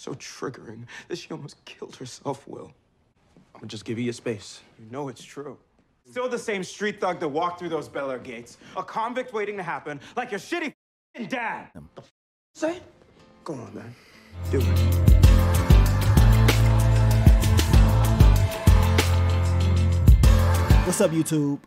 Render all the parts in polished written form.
so triggering that she almost killed herself, Will. I'm gonna just give you your space. You know it's true. Still the same street thug that walked through those Bel-Air gates. A convict waiting to happen, like your shitty dad. The say? Go on, man. Do it. What's up, YouTube?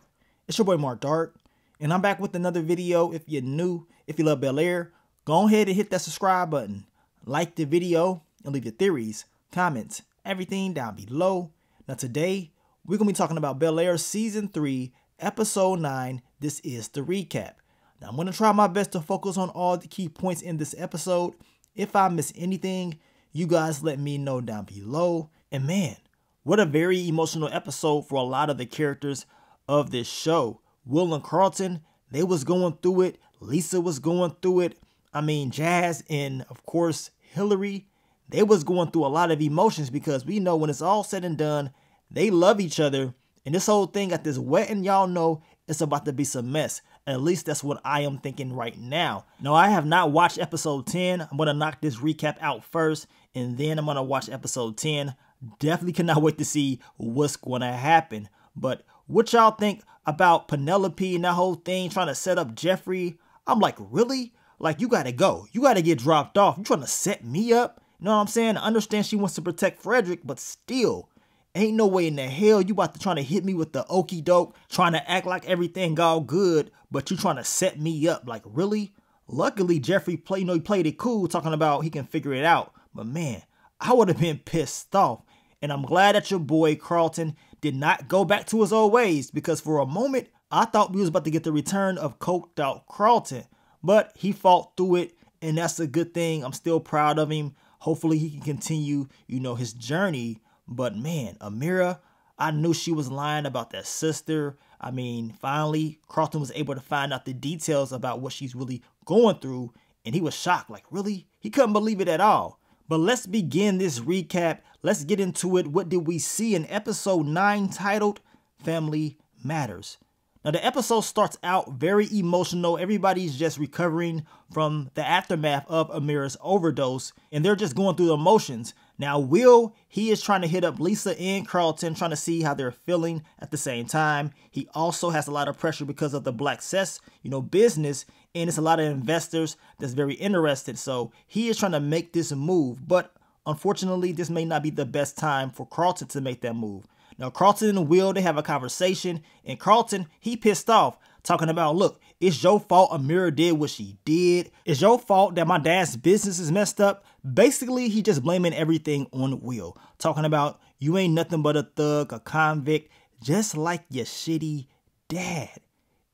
It's your boy Mark Dark, and I'm back with another video. If you're new, if you love Bel-Air, go ahead and hit that subscribe button. Like the video and leave your theories, comments, everything down below. Now today, we're going to be talking about Bel-Air Season 3, Episode 9. This is the recap. Now I'm going to try my best to focus on all the key points in this episode. If I miss anything, you guys let me know down below. And man, what a very emotional episode for a lot of the characters of this show. Will and Carlton, they was going through it. Lisa was going through it. I mean, Jazz and, of course, Hillary, they was going through a lot of emotions because we know when it's all said and done, they love each other. And this whole thing at this wedding, y'all know it's about to be some mess. At least that's what I am thinking right now. Now, I have not watched episode 10. I'm going to knock this recap out first, and then I'm going to watch episode 10. Definitely cannot wait to see what's going to happen. But what y'all think about Penelope and that whole thing trying to set up Jeffrey? I'm like, really? Like, you got to go. You got to get dropped off. You trying to set me up? You know what I'm saying? I understand she wants to protect Frederick, but still, ain't no way in the hell you about to try to hit me with the okie doke, trying to act like everything all good, but you trying to set me up. Like, really? Luckily, Jeffrey he played it cool, talking about he can figure it out. But man, I would have been pissed off. And I'm glad that your boy Carlton did not go back to his old ways, because for a moment, I thought we was about to get the return of coked out Carlton. But he fought through it, and that's a good thing. I'm still proud of him. Hopefully he can continue, his journey. But man, Amira, I knew she was lying about that sister. I mean, finally, Carlton was able to find out the details about what she's really going through, and he was shocked. Like, really? He couldn't believe it at all. But let's begin this recap. Let's get into it. What did we see in episode 9 titled Family Matters? Now, the episode starts out very emotional. Everybody's just recovering from the aftermath of Amira's overdose, and they're just going through the emotions. Now, Will, he is trying to hit up Lisa and Carlton, trying to see how they're feeling at the same time. He also has a lot of pressure because of the Black Cess, business, and it's a lot of investors that's very interested. So he is trying to make this move, but unfortunately, this may not be the best time for Carlton to make that move. Now, Carlton and Will, they have a conversation, and Carlton, he pissed off, talking about, look, it's your fault Amira did what she did. It's your fault that my dad's business is messed up. Basically, he just blaming everything on Will, talking about you ain't nothing but a thug, a convict, just like your shitty dad.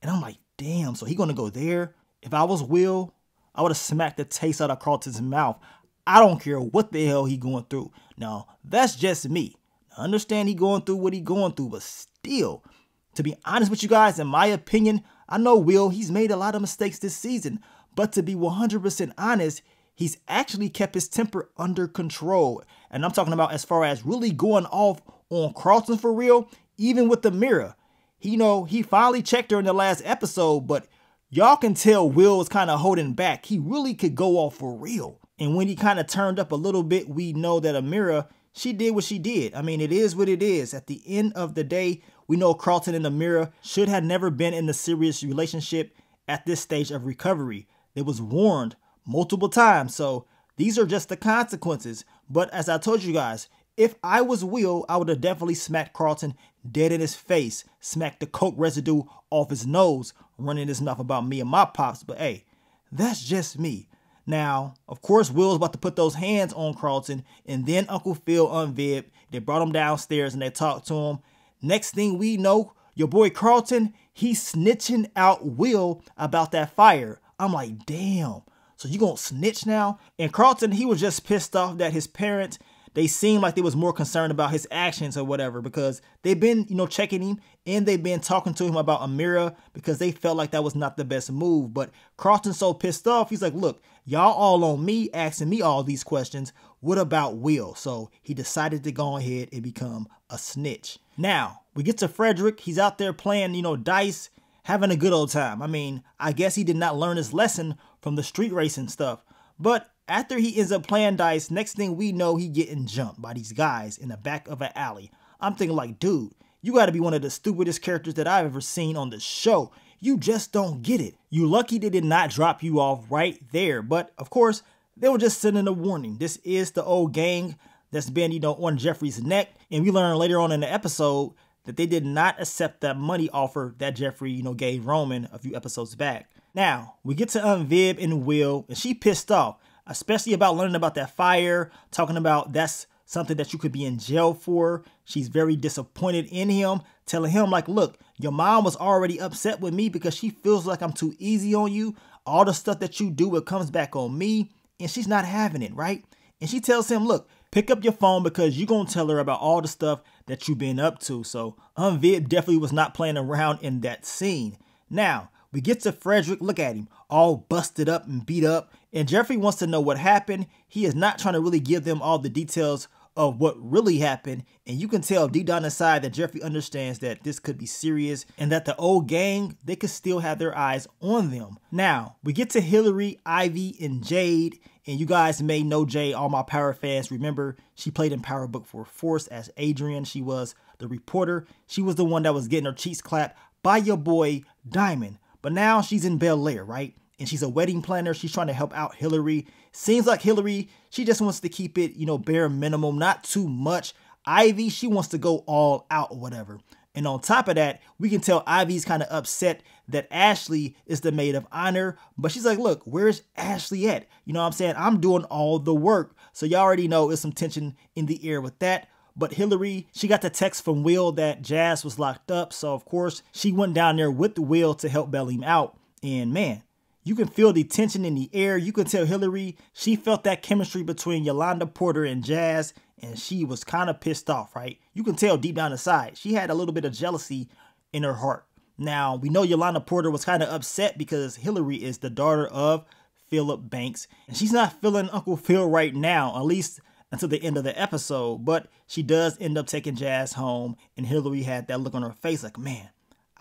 And I'm like, damn, so he gonna go there? If I was Will, I would have smacked the taste out of Carlton's mouth. I don't care what the hell he going through. Now, that's just me. I understand he going through what he going through, but still, to be honest with you guys, in my opinion, I know Will, he's made a lot of mistakes this season, but to be 100% honest, he's actually kept his temper under control. And I'm talking about as far as really going off on Carlton for real, even with the mirror. He finally checked her in the last episode, but y'all can tell Will was kind of holding back. He really could go off for real. And when he kind of turned up a little bit, we know that Amira, she did what she did. I mean, it is what it is. At the end of the day, we know Carlton and Amira should have never been in a serious relationship at this stage of recovery. They was warned multiple times. So these are just the consequences. But as I told you guys, if I was Will, I would have definitely smacked Carlton dead in his face, smacked the coke residue off his nose, running his mouth about me and my pops. But hey, that's just me. Now, of course, Will's about to put those hands on Carlton, and then Uncle Phil unvibbed. They brought him downstairs and they talked to him. Next thing we know, your boy Carlton, he's snitching out Will about that fire. I'm like, damn, so you gonna snitch now? And Carlton, he was just pissed off that his parents, they seemed like they was more concerned about his actions or whatever, because they've been, checking him, and they've been talking to him about Amira because they felt like that was not the best move. But Carlton's so pissed off, he's like, look, y'all all on me, asking me all these questions. What about Will? So he decided to go ahead and become a snitch. Now, we get to Frederick. He's out there playing, dice, having a good old time. I mean, I guess he did not learn his lesson from the street racing stuff. But After he ends up playing dice, next thing we know, he getting jumped by these guys in the back of an alley. I'm thinking like, dude, you gotta be one of the stupidest characters that I've ever seen on the show. You just don't get it. You lucky they did not drop you off right there. But of course, they were just sending a warning. This is the old gang that's been, on Jeffrey's neck. And we learn later on in the episode that they did not accept that money offer that Jeffrey, gave Roman a few episodes back. Now, we get to Viv and Will, and she pissed off, especially about learning about that fire, talking about that's something that you could be in jail for. She's very disappointed in him, telling him like, look, your mom was already upset with me because she feels like I'm too easy on you. All the stuff that you do, it comes back on me, and she's not having it, right? And she tells him, look, pick up your phone because you're going to tell her about all the stuff that you've been up to. So Viv definitely was not playing around in that scene. Now, we get to Frederick. Look at him, all busted up and beat up. And Jeffrey wants to know what happened. He is not trying to really give them all the details of what really happened. And you can tell deep down inside that Jeffrey understands that this could be serious and that the old gang, they could still have their eyes on them. Now, we get to Hillary, Ivy, and Jade. And you guys may know Jade, all my Power fans. Remember, she played in Power Book for Force as Adrian. She was the reporter. She was the one that was getting her cheeks clapped by your boy, Diamond. But now she's in Bel-Air, right? And she's a wedding planner. She's trying to help out Hillary. Seems like Hillary, she just wants to keep it, bare minimum, not too much. Ivy, she wants to go all out or whatever. And on top of that, we can tell Ivy's kind of upset that Ashley is the maid of honor. But she's like, look, where's Ashley at? You know what I'm saying? I'm doing all the work. So y'all already know there's some tension in the air with that. But Hillary, she got the text from Will that Jazz was locked up. So, of course, she went down there with Will to help bail him out. And, man, you can feel the tension in the air. You can tell Hillary, she felt that chemistry between Yolanda Porter and Jazz. And she was kind of pissed off, right? You can tell deep down inside. She had a little bit of jealousy in her heart. Now, we know Yolanda Porter was kind of upset because Hillary is the daughter of Philip Banks. And she's not feeling Uncle Phil right now, at least until the end of the episode. But she does end up taking Jazz home. And Hillary had that look on her face like, man,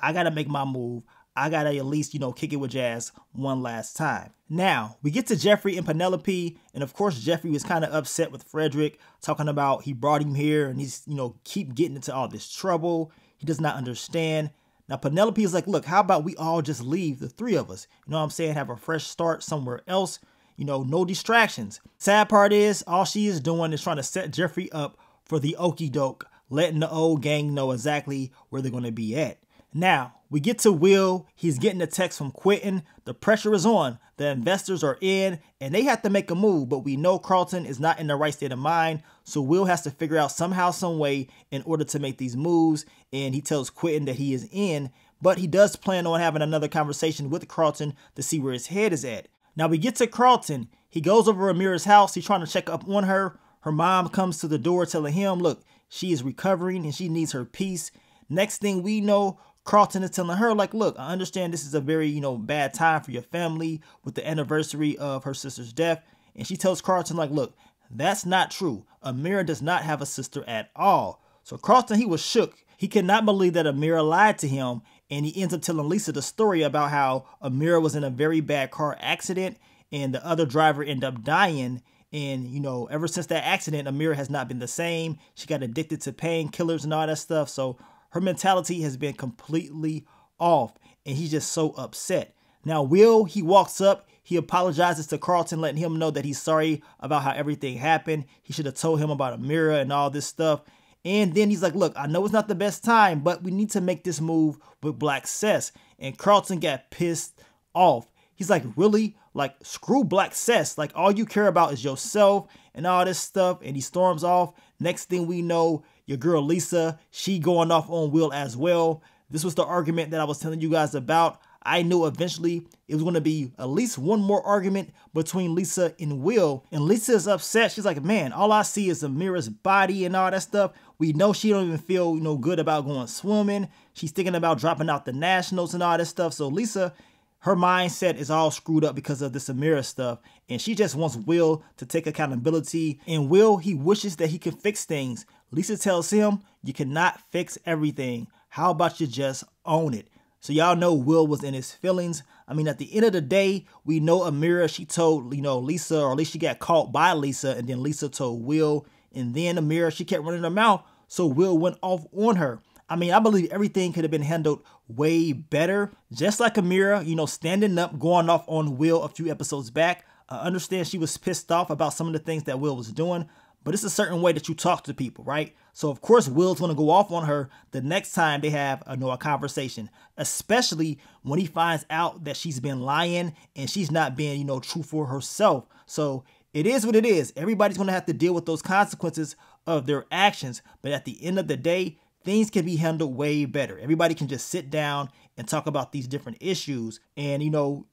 I got to make my move. I got to at least, kick it with Jazz one last time. Now, we get to Jeffrey and Penelope. And of course, Jeffrey was kind of upset with Frederick, talking about he brought him here and he's, keep getting into all this trouble. He does not understand. Now, Penelope is like, look, how about we all just leave, the three of us? You know what I'm saying? Have a fresh start somewhere else. No distractions. Sad part is, all she is doing is trying to set Jeffrey up for the okie doke, letting the old gang know exactly where they're going to be at. Now, we get to Will. He's getting a text from Quentin. The pressure is on. The investors are in, and they have to make a move. But we know Carlton is not in the right state of mind. So Will has to figure out somehow, some way in order to make these moves. And he tells Quentin that he is in. But he does plan on having another conversation with Carlton to see where his head is at. Now we get to Carlton. He goes over Amira's house. He's trying to check up on her. Her mom comes to the door telling him, look, she is recovering and she needs her peace. Next thing we know, Carlton is telling her, like, look, I understand this is a very, bad time for your family with the anniversary of her sister's death. And she tells Carlton, like, look, that's not true. Amira does not have a sister at all. So Carlton, he was shook. He could not believe that Amira lied to him. And he ends up telling Lisa the story about how Amira was in a very bad car accident and the other driver ended up dying. And, ever since that accident, Amira has not been the same. She got addicted to painkillers and all that stuff. So her mentality has been completely off, and he's just so upset. Now, Will, he walks up. He apologizes to Carlton, letting him know that he's sorry about how everything happened. He should have told him about Amira and all this stuff. And then he's like, look, I know it's not the best time, but we need to make this move with Black Cess. And Carlton got pissed off. He's like, really? Like, screw Black Cess. Like, all you care about is yourself and all this stuff. And he storms off. Next thing we know, your girl Lisa, she going off on Will as well. This was the argument that I was telling you guys about. I knew eventually it was going to be at least one more argument between Lisa and Will. And Lisa is upset. She's like, man, all I see is Amira's body and all that stuff. We know she don't even feel, good about going swimming. She's thinking about dropping out the nationals and all this stuff. So Lisa, her mindset is all screwed up because of this Amira stuff. And she just wants Will to take accountability. And Will, he wishes that he could fix things. Lisa tells him, you cannot fix everything. How about you just own it? So y'all know Will was in his feelings. I mean, at the end of the day, we know Amira, she told, Lisa, or at least she got caught by Lisa, and then Lisa told Will, and then Amira, she kept running her mouth, so Will went off on her. I mean, I believe everything could have been handled way better. Just like Amira, standing up, going off on Will a few episodes back. I understand she was pissed off about some of the things that Will was doing, but it's a certain way that you talk to people, right? So of course Will's gonna go off on her the next time they have a conversation, especially when he finds out that she's been lying and she's not being, true for herself. So it is what it is. Everybody's gonna have to deal with those consequences of their actions. But at the end of the day, things can be handled way better. Everybody can just sit down and talk about these different issues, and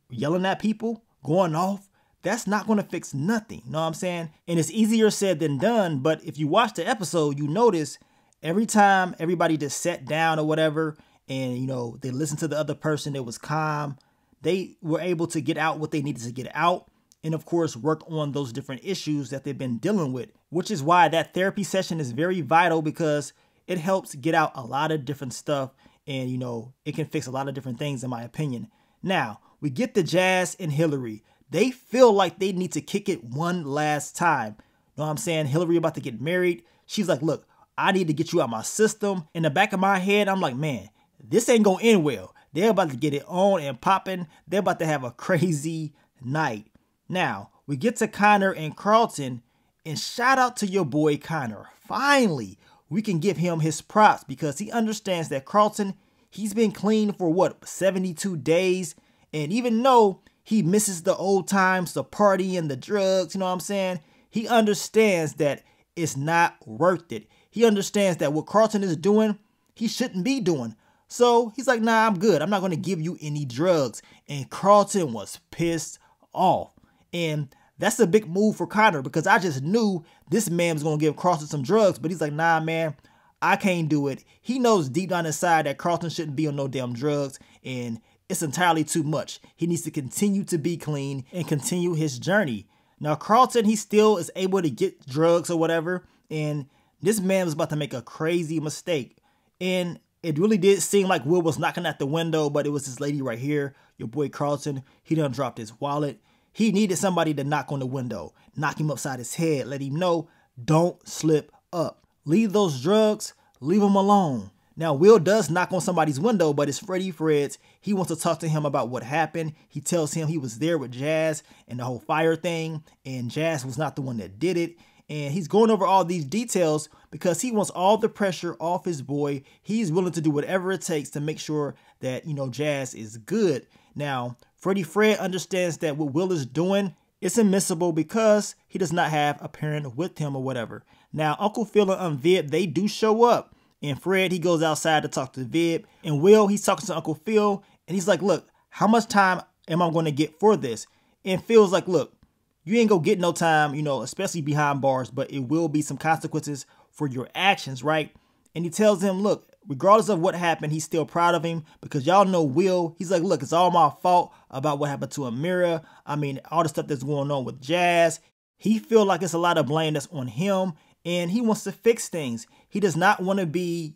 yelling at people, going off, that's not going to fix nothing. You know what I'm saying? And it's easier said than done. But if you watch the episode, you notice every time everybody just sat down or whatever, and, they listened to the other person, it was calm. They were able to get out what they needed to get out. And of course, work on those different issues that they've been dealing with, which is why that therapy session is very vital, because it helps get out a lot of different stuff. And, it can fix a lot of different things, in my opinion. Now, we get to Jazz and Hillary. They feel like they need to kick it one last time. Know what I'm saying? Hillary about to get married. She's like, look, I need to get you out my system. In the back of my head, I'm like, man, this ain't gonna end well. They're about to get it on and popping. They're about to have a crazy night. Now, we get to Connor and Carlton, and shout out to your boy Connor. Finally, we can give him his props, because he understands that Carlton, he's been clean for what, 72 days? And even though he misses the old times, the party and the drugs, you know what I'm saying? He understands that it's not worth it. He understands that what Carlton is doing, he shouldn't be doing. So he's like, nah, I'm good. I'm not going to give you any drugs. And Carlton was pissed off. And that's a big move for Connor, because I just knew this man was going to give Carlton some drugs. But he's like, nah, man, I can't do it. He knows deep down inside that Carlton shouldn't be on no damn drugs. And it's entirely too much. He needs to continue to be clean and continue his journey. Now, Carlton, he still is able to get drugs or whatever. And this man was about to make a crazy mistake. And it really did seem like Will was knocking at the window, but it was this lady right here, your boy Carlton. He done dropped his wallet. He needed somebody to knock on the window, knock him upside his head, let him know, don't slip up. Leave those drugs, leave them alone. Now, Will does knock on somebody's window, but it's Fred's. He wants to talk to him about what happened. He tells him he was there with Jazz and the whole fire thing, and Jazz was not the one that did it. And he's going over all these details because he wants all the pressure off his boy. He's willing to do whatever it takes to make sure that, Jazz is good. Now, Fred understands that what Will is doing is admissible because he does not have a parent with him or whatever. Now, Uncle Phil and Viv, they do show up. And Fred, he goes outside to talk to Viv. And Will, he's talking to Uncle Phil. And he's like, look, how much time am I going to get for this? And Phil's like, look, you ain't gonna get no time, especially behind bars, but it will be some consequences for your actions, right? And he tells him, look, regardless of what happened, he's still proud of him because y'all know Will. He's like, look, it's all my fault about what happened to Amira. I mean, all the stuff that's going on with Jazz. He feel like it's a lot of blame that's on him, and he wants to fix things. He does not want to be,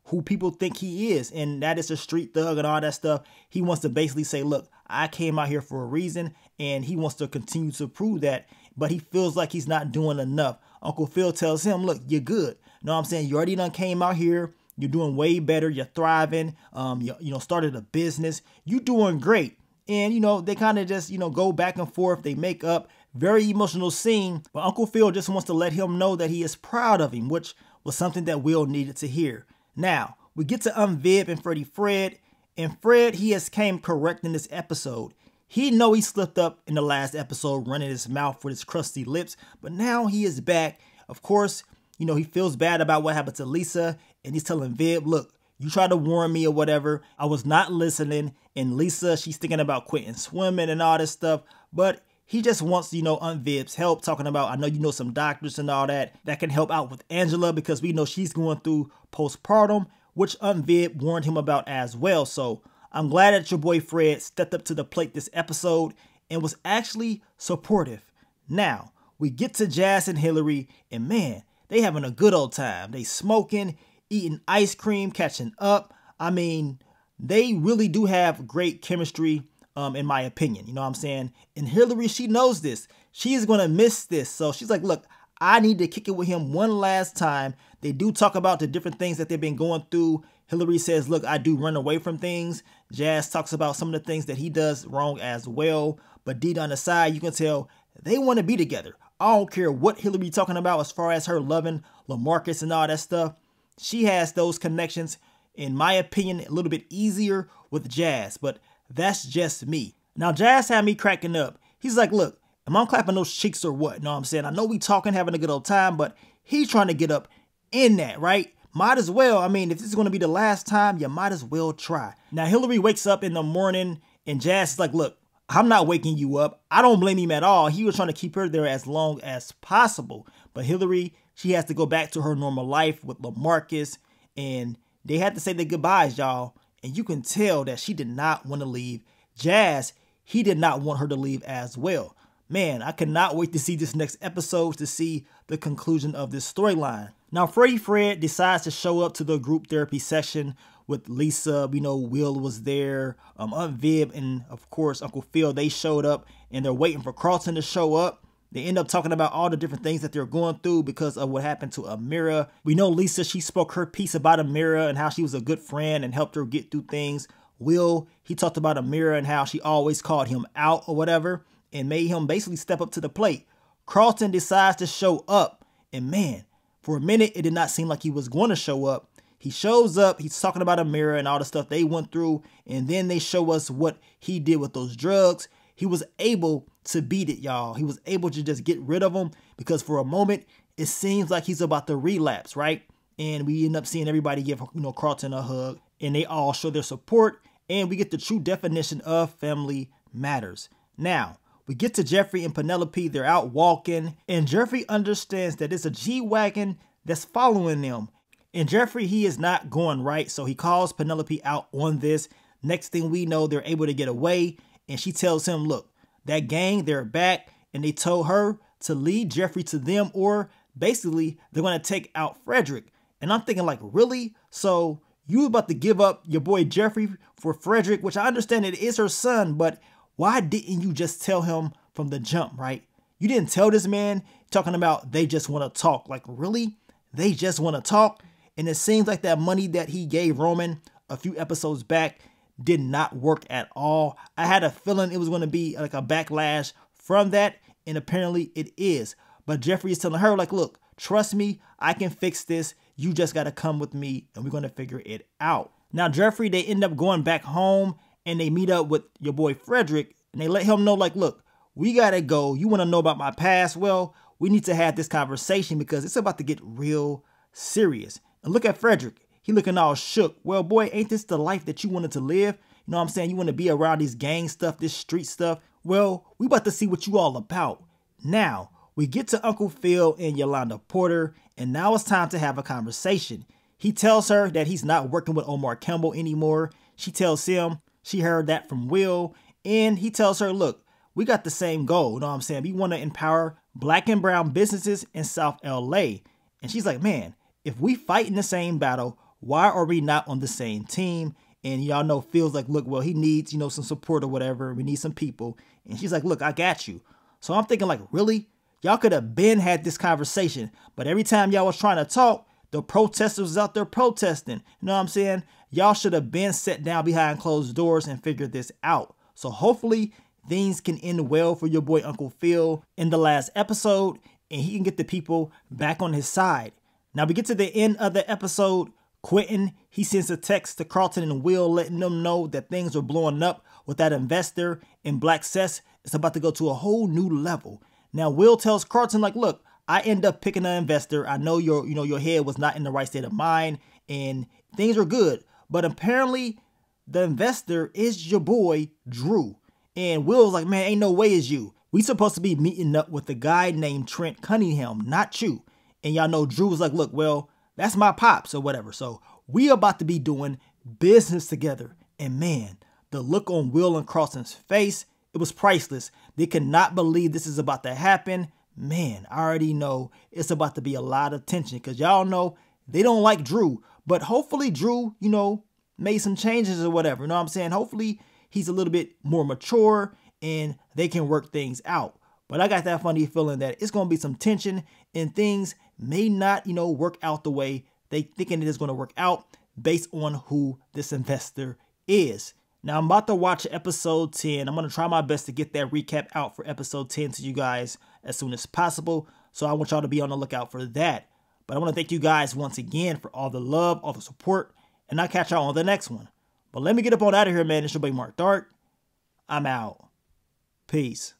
who people think he is, and that is a street thug and all that stuff. He wants to basically say, look, I came out here for a reason, and he wants to continue to prove that, but he feels like he's not doing enough. Uncle Phil tells him, look, you're good. You know what I'm saying? You already done came out here. You're doing way better. You're thriving. You started a business. You doing great. And, they kind of just, go back and forth. They make up. Very emotional scene. But Uncle Phil just wants to let him know that he is proud of him, which was something that Will needed to hear. Now, we get to Viv and Fred. And Fred, he has came correct in this episode. He know he slipped up in the last episode, running his mouth with his crusty lips. But now he is back. Of course, he feels bad about what happened to Lisa. And he's telling Viv, look, you tried to warn me or whatever. I was not listening. And Lisa, she's thinking about quitting swimming and all this stuff. But he just wants, Aunt Viv's help, talking about, I know you know some doctors and all that can help out with Angela because we know she's going through postpartum, which Aunt Viv warned him about as well. So I'm glad that your boy Fred stepped up to the plate this episode and was actually supportive. Now, we get to Jazz and Hillary, and man, they having a good old time. They smoking, eating ice cream, catching up. I mean, they really do have great chemistry, in my opinion. You know what I'm saying? And Hillary, she knows this. She is going to miss this. So she's like, look, I need to kick it with him one last time. They do talk about the different things that they've been going through. Hillary says, look, I do run away from things. Jazz talks about some of the things that he does wrong as well. But deep on the side, you can tell they want to be together. I don't care what Hillary talking about as far as her loving LaMarcus and all that stuff. She has those connections, in my opinion, a little bit easier with Jazz. But that's just me. Now, Jazz had me cracking up. He's like, look, am I clapping those cheeks or what? Know what I'm saying? I know we talking, having a good old time, but he's trying to get up in that, right? Might as well. I mean, if this is going to be the last time, you might as well try. Now, Hillary wakes up in the morning and Jazz is like, look, I'm not waking you up. I don't blame him at all. He was trying to keep her there as long as possible. But Hillary, she has to go back to her normal life with LaMarcus, and they had to say their goodbyes, y'all. And you can tell that she did not want to leave. Jazz, he did not want her to leave as well. Man, I cannot wait to see this next episode to see the conclusion of this storyline. Now, Freddy Fred decides to show up to the group therapy session with Lisa. You know, Will was there, Aunt Viv, and of course, Uncle Phil. They showed up and they're waiting for Carlton to show up. They end up talking about all the different things that they're going through because of what happened to Amira. We know Lisa, she spoke her piece about Amira and how she was a good friend and helped her get through things. Will, he talked about Amira and how she always called him out or whatever and made him basically step up to the plate. Carlton decides to show up, and man, for a minute, it did not seem like he was going to show up. He shows up, he's talking about Amira and all the stuff they went through, and then they show us what he did with those drugs. He was able to beat it, y'all. He was able to just get rid of them because for a moment, it seems like he's about to relapse, right? And we end up seeing everybody give, Carlton a hug, and they all show their support, and we get the true definition of family matters. Now, we get to Jeffrey and Penelope. They're out walking, and Jeffrey understands that it's a G-Wagon that's following them. And Jeffrey, he is not going right, so he calls Penelope out on this. Next thing we know, they're able to get away, and she tells him, look, that gang, they're back, and they told her to lead Jeffrey to them, or basically, they're going to take out Frederick. And I'm thinking, like, really? So you about to give up your boy Jeffrey for Frederick, which I understand it is her son, but why didn't you just tell him from the jump, right? You didn't tell this man, talking about they just want to talk. Like, really? They just want to talk? And it seems like that money that he gave Roman a few episodes back did not work at all. I had a feeling it was going to be like a backlash from that, and apparently it is. But Jeffrey is telling her, like, look, trust me, I can fix this. You just got to come with me, and we're going to figure it out. Now, Jeffrey, they end up going back home, and they meet up with your boy Frederick, and they let him know, like, look, we got to go. You want to know about my past? Well, we need to have this conversation because it's about to get real serious. And look at Frederick. He looking all shook. Well, boy, ain't this the life that you wanted to live? You know what I'm saying? You want to be around these gang stuff, this street stuff. Well, we about to see what you all about. Now, we get to Uncle Phil and Yolanda Porter, and now it's time to have a conversation. He tells her that he's not working with Omar Campbell anymore. She tells him she heard that from Will, and he tells her, look, we got the same goal. You know what I'm saying? We want to empower black and brown businesses in South LA. And she's like, man, if we fight in the same battle, why are we not on the same team? And y'all know Phil's like, look, well, he needs, some support or whatever. We need some people. And she's like, look, I got you. So I'm thinking, like, really? Y'all could have been had this conversation. But every time y'all was trying to talk, the protesters was out there protesting. You know what I'm saying? Y'all should have been set down behind closed doors and figured this out. So hopefully things can end well for your boy Uncle Phil in the last episode, and he can get the people back on his side. Now we get to the end of the episode. Quentin, he sends a text to Carlton and Will letting them know that things are blowing up with that investor in Black Cess. It's about to go to a whole new level. Now Will tells Carlton, like, look, I end up picking an investor. I know your head was not in the right state of mind and things are good. But apparently the investor is your boy Drew. And Will's like, man, ain't no way it's you. We supposed to be meeting up with a guy named Trent Cunningham, not you. And y'all know Drew was like, look, well, that's my pops or whatever. So we about to be doing business together. And man, the look on Will and Carlton's face, it was priceless. They could not believe this is about to happen. Man, I already know it's about to be a lot of tension because y'all know they don't like Drew. But hopefully Drew, made some changes or whatever. You know what I'm saying? Hopefully he's a little bit more mature and they can work things out. But I got that funny feeling that it's going to be some tension and things may not, work out the way they thinking it is going to work out based on who this investor is. Now, I'm about to watch episode 10. I'm going to try my best to get that recap out for episode 10 to you guys as soon as possible. So I want y'all to be on the lookout for that. But I want to thank you guys once again for all the love, all the support, and I'll catch y'all on the next one. But let me get up on out of here, man. It's your boy Mark Dark. I'm out. Peace.